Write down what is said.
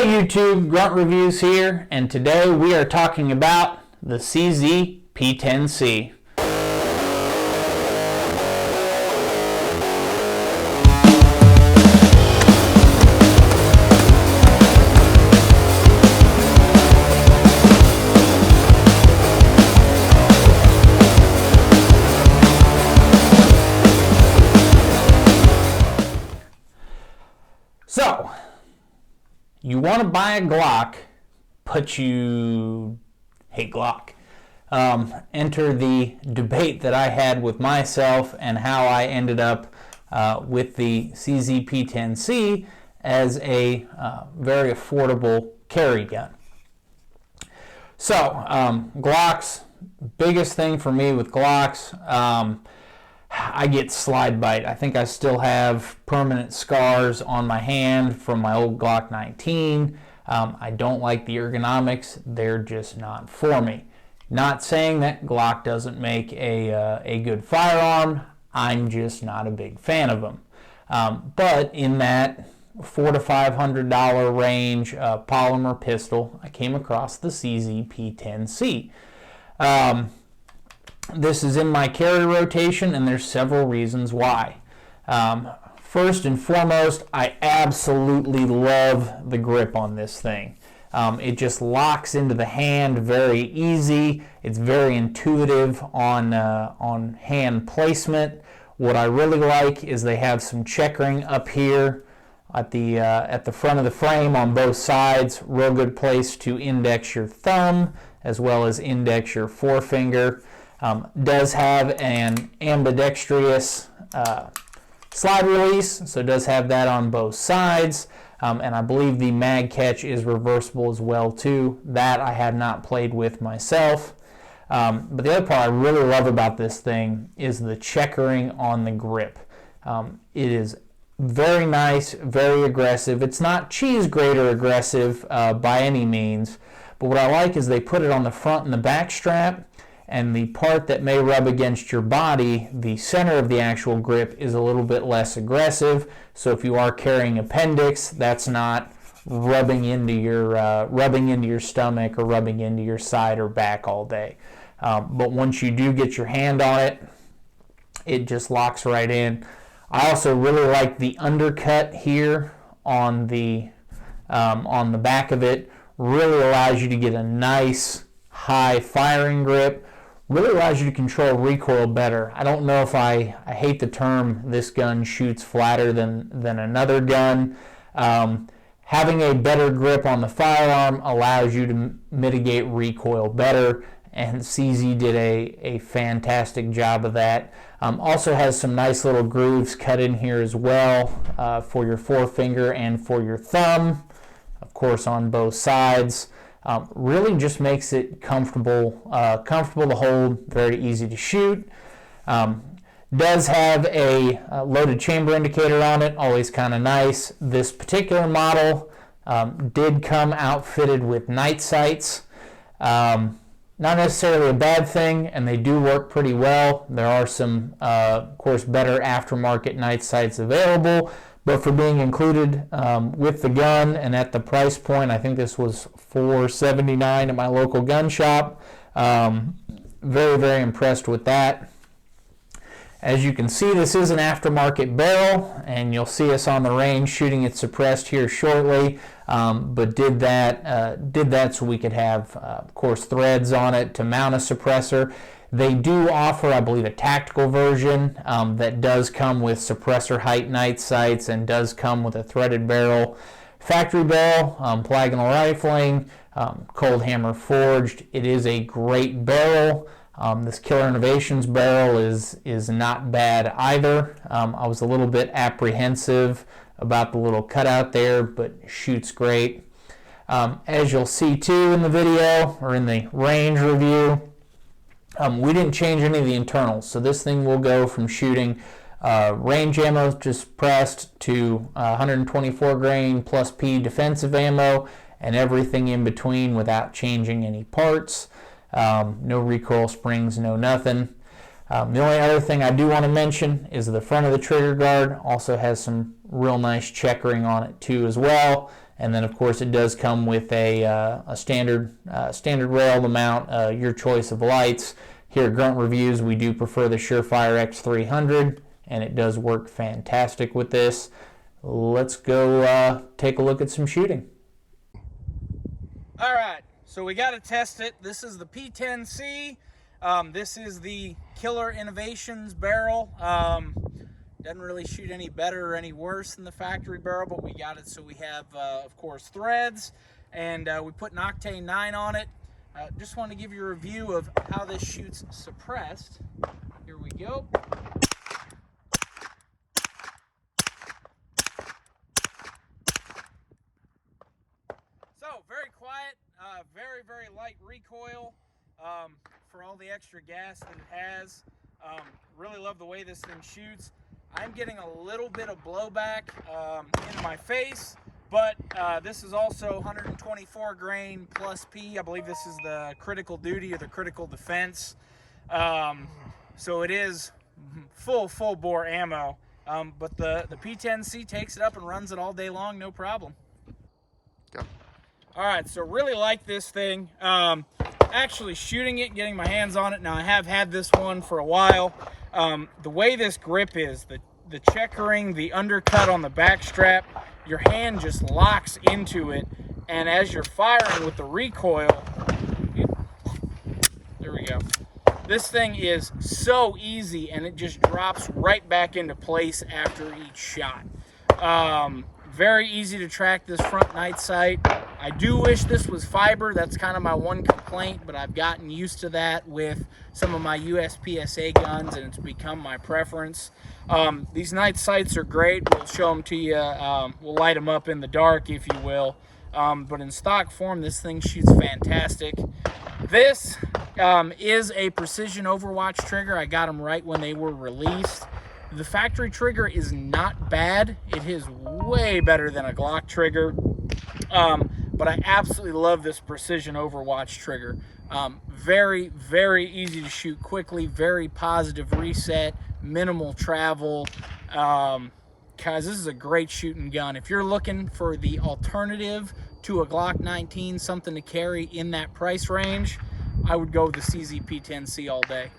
Hey YouTube, Grunt Reviews here, and today we are talking about the CZ P10C. So, you want to buy a Glock, but you hate Glock. Enter the debate that I had with myself and how I ended up with the CZ P10C as a very affordable carry gun. So, Glocks, biggest thing for me with Glocks, I get slide bite. I think I still have permanent scars on my hand from my old Glock 19. I don't like the ergonomics. They're just not for me. Not saying that Glock doesn't make a good firearm. I'm just not a big fan of them. But in that $400 to $500 range polymer pistol, I came across the CZ P10C. This is in my carry rotation, and there's several reasons why. First and foremost, I absolutely love the grip on this thing. It just locks into the hand very easy. It's very intuitive on hand placement. What I really like is they have some checkering up here at the front of the frame on both sides. Real good place to index your thumb as well as index your forefinger. Does have an ambidextrous slide release, so it does have that on both sides, and I believe the mag catch is reversible as well too. That I have not played with myself. But the other part I really love about this thing is the checkering on the grip. It is very nice, very aggressive. It's not cheese grater aggressive by any means, but what I like is they put it on the front and the back strap, and the part that may rub against your body, the center of the actual grip, is a little bit less aggressive. So if you are carrying appendix, that's not rubbing into your stomach or rubbing into your side or back all day. But once you do get your hand on it, it just locks right in. I also really like the undercut here on the back of it. Really allows you to get a nice high firing grip. Really allows you to control recoil better. I don't know if I hate the term this gun shoots flatter than another gun. Having a better grip on the firearm allows you to mitigate recoil better, and CZ did a fantastic job of that. Also has some nice little grooves cut in here as well for your forefinger and for your thumb, of course on both sides. Really just makes it comfortable to hold, very easy to shoot. Does have a loaded chamber indicator on it, always kind of nice. This particular model did come outfitted with night sights. Not necessarily a bad thing, and they do work pretty well. There are some, of course, better aftermarket night sights available, but for being included with the gun and at the price point, I think this was $479 at my local gun shop. Very, very impressed with that. As you can see, this is an aftermarket barrel, and you'll see us on the range shooting it suppressed here shortly. But did that so we could have, of course, threads on it to mount a suppressor. They do offer, I believe, a tactical version that does come with suppressor height night sights and does come with a threaded barrel. Factory barrel, polygonal rifling, cold hammer forged. It is a great barrel. This Killer Innovations barrel is not bad either. I was a little bit apprehensive about the little cutout there, but shoots great. As you'll see too in the video or in the range review, we didn't change any of the internals, so this thing will go from shooting range ammo just pressed to 124 grain plus P defensive ammo and everything in between without changing any parts. No recoil springs, no nothing. The only other thing I do want to mention is the front of the trigger guard also has some real nice checkering on it too as well, And then, of course, it does come with a standard rail to mount your choice of lights. Here at Grunt Reviews, we do prefer the Surefire X300, and it does work fantastic with this. Let's go take a look at some shooting. All right, so we got to test it. This is the P10C. This is the Killer Innovations barrel. Doesn't really shoot any better or any worse than the factory barrel, but we got it so we have, of course, threads, and we put an Octane 9 on it. Just want to give you a review of how this shoots suppressed. Here we go. So, very quiet, very, very light recoil for all the extra gas that it has. Really love the way this thing shoots. I'm getting a little bit of blowback in my face, but this is also 124 grain plus P. I believe this is the critical duty or the critical defense. So it is full bore ammo, but the P10C takes it up and runs it all day long, no problem. Yep. All right, so really like this thing. Actually shooting it, getting my hands on it. Now I have had this one for a while. The way this grip is, the checkering, the undercut on the back strap, your hand just locks into it, and as you're firing with the recoil, there we go. This thing is so easy, and it just drops right back into place after each shot. Very easy to track this front night sight. I do wish this was fiber. That's kind of my one complaint, but I've gotten used to that with some of my USPSA guns, and it's become my preference. These night sights are great. We'll show them to you. We'll light them up in the dark, if you will. But in stock form, this thing shoots fantastic. This is a Precision Overwatch trigger. I got them right when they were released. The factory trigger is not bad. It is way better than a Glock trigger. But I absolutely love this Precision Overwatch trigger. Very, very easy to shoot quickly, very positive reset, minimal travel. Guys, this is a great shooting gun. If you're looking for the alternative to a Glock 19, something to carry in that price range, I would go with the CZ P10C all day.